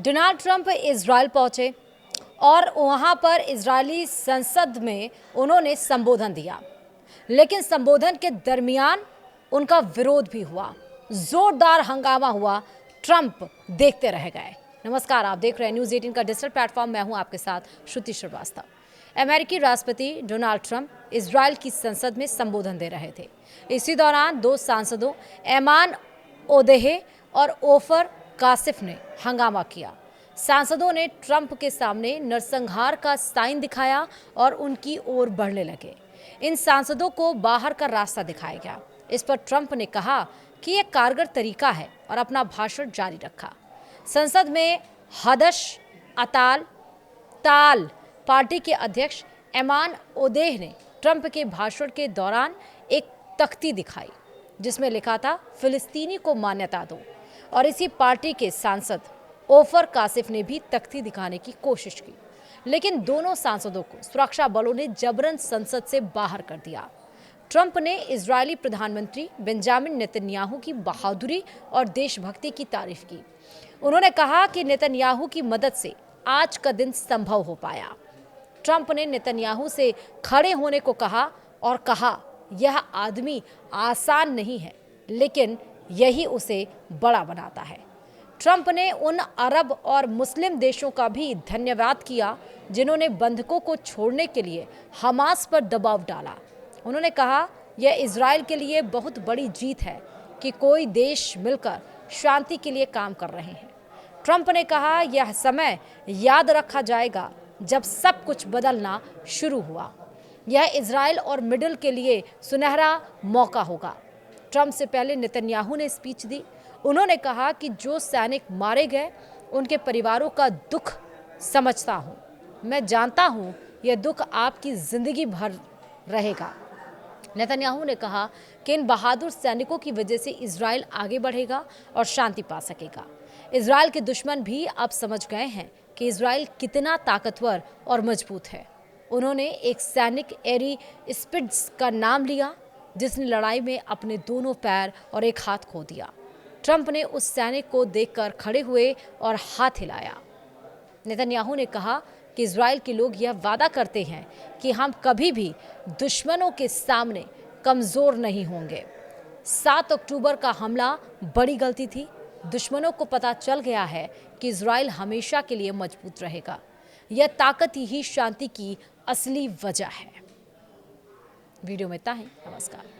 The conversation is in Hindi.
डोनाल्ड ट्रंप इजराइल पहुंचे और वहां पर इजरायली संसद में उन्होंने संबोधन दिया, लेकिन संबोधन के दरमियान उनका विरोध भी हुआ, जोरदार हंगामा हुआ। ट्रंप देखते रह गए। नमस्कार, आप देख रहे हैं न्यूज़ 18 का डिजिटल प्लेटफॉर्म। मैं हूं आपके साथ श्रुति श्रीवास्तव। अमेरिकी राष्ट्रपति डोनाल्ड ट्रंप इजराइल की संसद में संबोधन दे रहे थे। इसी दौरान दो सांसदों ऐमान ओदेह और ओफर कासिफ ने हंगामा किया। सांसदों ने ट्रंप के सामने नरसंहार का साइन दिखाया और उनकी ओर बढ़ने लगे। इन सांसदों को बाहर का रास्ता दिखाया गया। इस पर ट्रंप ने कहा कि यह कारगर तरीका है और अपना भाषण जारी रखा। संसद में हदश अताल ताल पार्टी के अध्यक्ष ऐमान ओदेह ने ट्रंप के भाषण के दौरान एक तख्ती दिखाई जिसमें लिखा था, फिलिस्तीनी को मान्यता दो। और इसी पार्टी के सांसद ओफर कासिफ ने भी तख्ती दिखाने की कोशिश की, लेकिन दोनों सांसदों को सुरक्षा बलों ने जबरन संसद से बाहर कर दिया। ट्रंप ने इजरायली प्रधानमंत्री बेंजामिन नेतन्याहू की बहादुरी और देशभक्ति की तारीफ की। उन्होंने कहा कि नेतन्याहू की मदद से आज का दिन संभव हो पाया। ट्रंप ने नेतन्याहू से खड़े होने को कहा और कहा, यह आदमी आसान नहीं है, लेकिन यही उसे बड़ा बनाता है। ट्रंप ने उन अरब और मुस्लिम देशों का भी धन्यवाद किया जिन्होंने बंधकों को छोड़ने के लिए हमास पर दबाव डाला। उन्होंने कहा, यह इजराइल के लिए बहुत बड़ी जीत है कि कोई देश मिलकर शांति के लिए काम कर रहे हैं। ट्रंप ने कहा, यह समय याद रखा जाएगा जब सब कुछ बदलना शुरू हुआ। यह इजराइल और मिडल के लिए सुनहरा मौका होगा। ट्रंप से पहले नेतन्याहू ने स्पीच दी। उन्होंने कहा कि जो सैनिक मारे गए उनके परिवारों का दुख समझता हूं। मैं जानता हूं यह दुख आपकी जिंदगी भर रहेगा। नेतन्याहू ने कहा कि इन बहादुर सैनिकों की वजह से इजराइल आगे बढ़ेगा और शांति पा सकेगा। इजराइल के दुश्मन भी अब समझ गए हैं कि इजराइल कितना ताकतवर और मजबूत है। उन्होंने एक सैनिक एरी स्पिट्ज का नाम लिया जिसने लड़ाई में अपने दोनों पैर और एक हाथ खो दिया। ट्रंप ने उस सैनिक को देखकर खड़े हुए और हाथ हिलाया। नेतन्याहू ने कहा कि इजराइल के लोग यह वादा करते हैं कि हम कभी भी दुश्मनों के सामने कमज़ोर नहीं होंगे। 7 अक्टूबर का हमला बड़ी गलती थी। दुश्मनों को पता चल गया है कि इजराइल हमेशा के लिए मजबूत रहेगा। यह ताकत ही शांति की असली वजह है। वीडियो में इतना ही। नमस्कार।